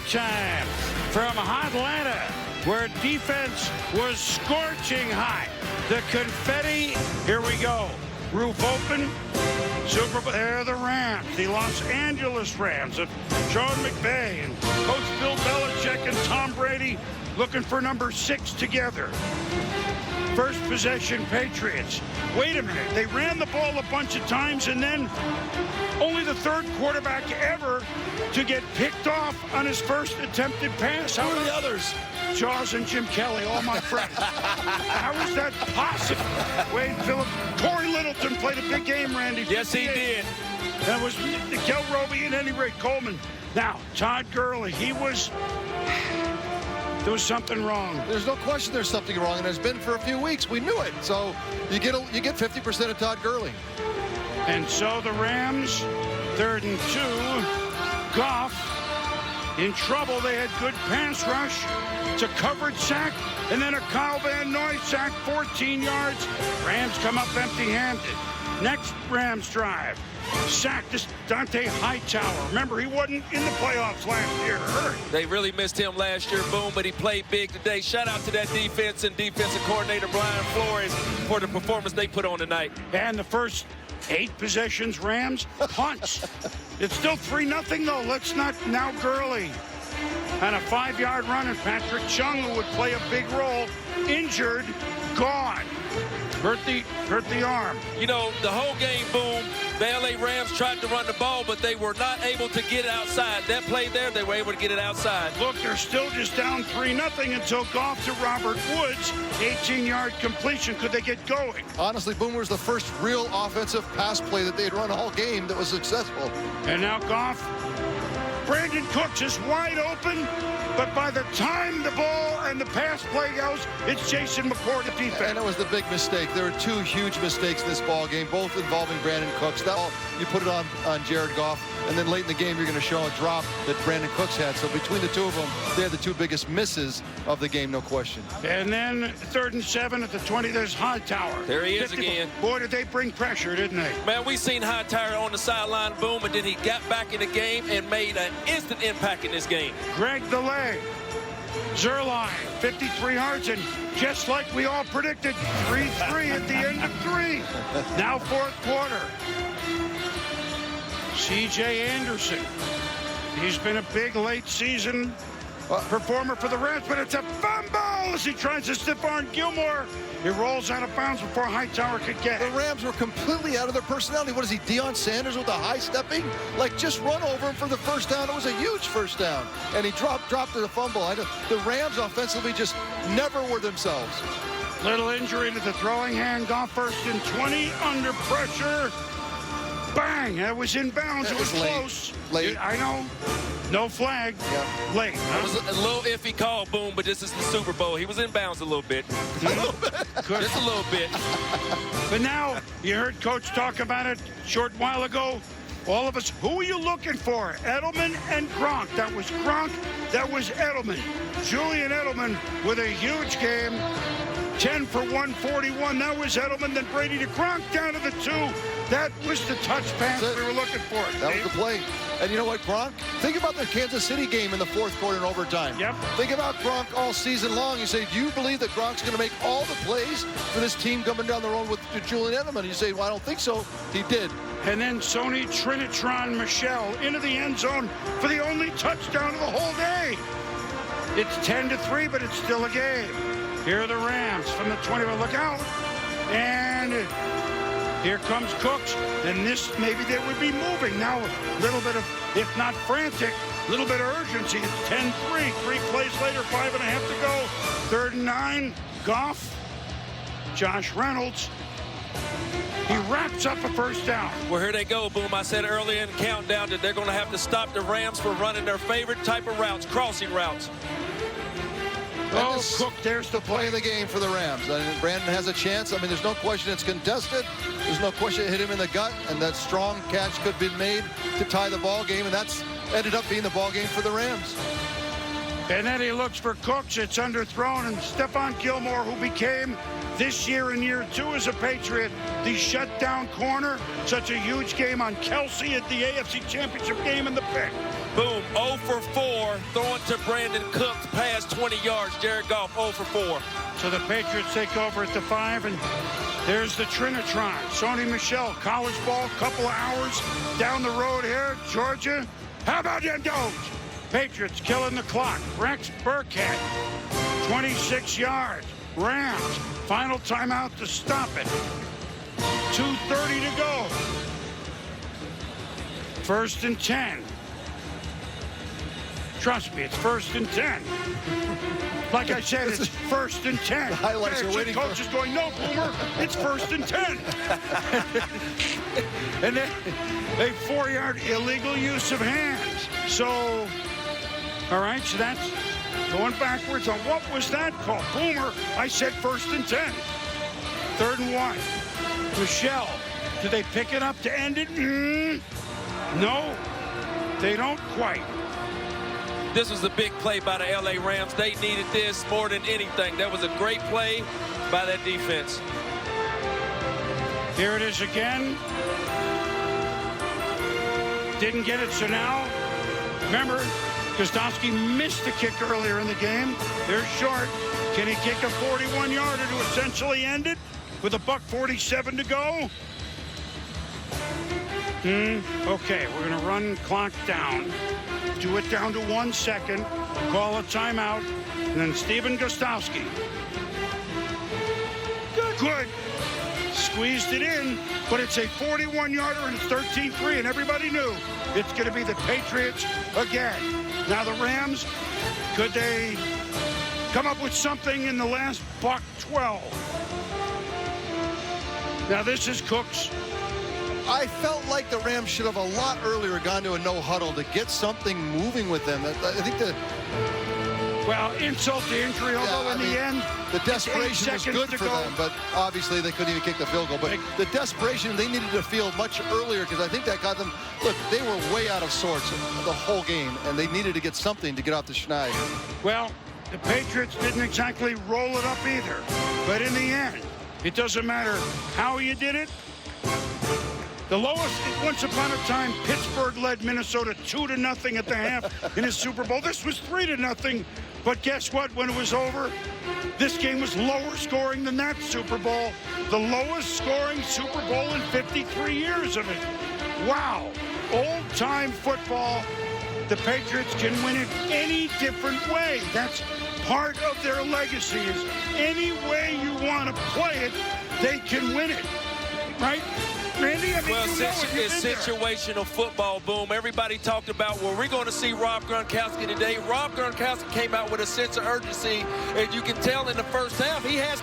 Primetime from Atlanta, where defense was scorching hot. The confetti, here we go. Roof open, Super Bowl, there are the Rams, the Los Angeles Rams of Sean McVay and Coach Bill Belichick and Tom Brady looking for number 6 together. First possession, Patriots. Wait a minute, they ran the ball a bunch of times and then only the third quarterback ever to get picked off on his first attempted pass. Who are the others? Jaws and Jim Kelly, all my friends. How is that possible? Wade Phillips, Corey Littleton played a big game, Randy. Yes, he did. That was Kel Roby and Eddie Ray Coleman. Now, Todd Gurley, there was something wrong. There's no question there's something wrong, and there's been for a few weeks. We knew it. So you get 50% of Todd Gurley. And so the Rams, 3rd and 2. Goff in trouble. They had good pass rush. It's a covered sack, and then a Kyle Van Noy sack, 14 yards. Rams come up empty-handed. Next Rams drive. Sacked this Dante Hightower. Remember, he wasn't in the playoffs last year. They really missed him last year, Boom, but he played big today. Shout out to that defense and defensive coordinator Brian Flores for the performance they put on tonight. And the first 8 possessions, Rams, punts. It's still 3-0, though. Let's not now Gurley. And a 5-yard run, and Patrick Chung, who would play a big role, injured, gone. Hurt the arm. You know, the whole game, Boom, the LA Rams tried to run the ball, but they were not able to get it outside. That play there, they were able to get it outside. Look, they're still just down 3-0 until Goff to Robert Woods. 18-yard completion. Could they get going? Honestly, Boomer was the first real offensive pass play that they'd run all game that was successful. And now Goff. Brandon Cooks is wide open, but by the time the ball and the pass play goes, it's Jason McCourt at defense. And it was the big mistake. There were 2 huge mistakes in this ball game, both involving Brandon Cooks. That ball, you put it on Jared Goff, and then late in the game, you're going to show a drop that Brandon Cooks had. So between the 2 of them, they're the 2 biggest misses of the game, no question. And then 3rd and 7 at the 20, there's Hightower. There he is again. Boy, did they bring pressure, didn't they? Man, we seen Hightower on the sideline, Boom, and then he got back in the game and made an instant impact in this game. Greg DeLay. Zerline, 53 yards, and just like we all predicted, 3-3 at the end of 3. Now 4th quarter. C.J. Anderson. He's been a big late season performer for the Rams, but it's a fumble as he tries to stiff arm Gilmore. He rolls out of bounds before Hightower could get it. The Rams were completely out of their personality. What is he, Deion Sanders with the high stepping? Like, just run over him for the first down. It was a huge first down. And he dropped the fumble. The Rams offensively just never were themselves. Little injury to the throwing hand. Goff 1st and 20 under pressure. Bang! That was in bounds. It was close. Late. I know. No flag. Yeah. Late. It was a little iffy call, Boom, but this is the Super Bowl. He was in bounds a little bit. Just a little bit. But now, you heard Coach talk about it a short while ago. All of us, who are you looking for? Edelman and Gronk. That was Gronk. That was Edelman. Julian Edelman with a huge game. 10 for 141. That was Edelman. Then Brady to Gronk down to the 2. That was the touch pass we were looking for. That was the play. And you know what, Gronk? Think about the Kansas City game in the 4th quarter and overtime. Yep. Think about Gronk all season long. You say, do you believe that Gronk's going to make all the plays for this team coming down the road with Julian Edelman? You say, well, I don't think so. He did. And then Sony Trinitron Michel into the end zone for the only touchdown of the whole day. It's 10-3, but it's still a game. Here are the Rams from the 20. Look out. And here comes Cooks. And this, maybe they would be moving. Now a little bit of, if not frantic, a little bit of urgency. It's 10-3. 3 plays later, 5.5 to go. 3rd and 9. Goff. Josh Reynolds. He wraps up a first down. Well, here they go, Boom. I said earlier in the countdown that they're going to have to stop the Rams from running their favorite type of routes, crossing routes. Oh, Cook, there's the Play play. of the game for the Rams. I mean, Brandon has a chance. I mean, there's no question it's contested. There's no question it hit him in the gut, and that strong catch could have been made to tie the ball game, and that's ended up being the ball game for the Rams. And then he looks for Cooks. It's underthrown, and Stephon Gilmore, who became this year in year 2 as a Patriot, the shutdown corner. Such a huge game on Kelsey at the AFC Championship game in the pick. Boom, 0 for 4, throwing to Brandon Cooks, past 20 yards. Jared Goff, 0 for 4. So the Patriots take over at the 5, and there's the Trinitron. Sony Michel, college ball, couple of hours down the road here, Georgia. How about them Dogs? Patriots killing the clock. Rex Burkhead, 26 yards. Rams, final timeout to stop it. 2:30 to go. 1st and 10. Trust me, it's 1st and 10. Like I said, it's 1st and 10. The highlights are waiting coach is going, no, Boomer, it's 1st and 10. And then a 4-yard illegal use of hands. So, all right, so that's going backwards on what was that call? Boomer, I said 1st and 10. 3rd and 1. Michelle, do they pick it up to end it? No, they don't quite. This was a big play by the LA Rams. They needed this more than anything. That was a great play by that defense. Here it is again. Didn't get it, so now, remember, Gostowski missed the kick earlier in the game. They're short. Can he kick a 41-yarder to essentially end it with a $1:47 to go? Okay, we're going to run clock down. Do it down to 1 second. Call a timeout. And then Stephen Gostowski. Good. Squeezed it in, but it's a 41-yarder and it's 13-3, and everybody knew it's going to be the Patriots again. Now the Rams, could they come up with something in the last $1:12? Now this is Cooks. I felt like the Rams should have a lot earlier gone to a no huddle to get something moving with them. I think well, insult to injury, although in the end, the desperation was good for them, but obviously they couldn't even kick the field goal. But the desperation, they needed to feel much earlier, because I think that got them, look, they were way out of sorts the whole game, and they needed to get something to get off the schneid. Well, the Patriots didn't exactly roll it up either, but in the end, it doesn't matter how you did it. The lowest, once upon a time, Pittsburgh led Minnesota 2-0 at the half in his Super Bowl. This was 3-0, but guess what? When it was over, this game was lower scoring than that Super Bowl. The lowest scoring Super Bowl in 53 years of it. Wow. Old-time football. The Patriots can win it any different way. That's part of their legacy, is any way you want to play it, they can win it. Right? Randy, I mean, well, it's situational football, Boom. Everybody talked about, well, we're going to see Rob Gronkowski today. Rob Gronkowski came out with a sense of urgency, and you can tell in the first half he has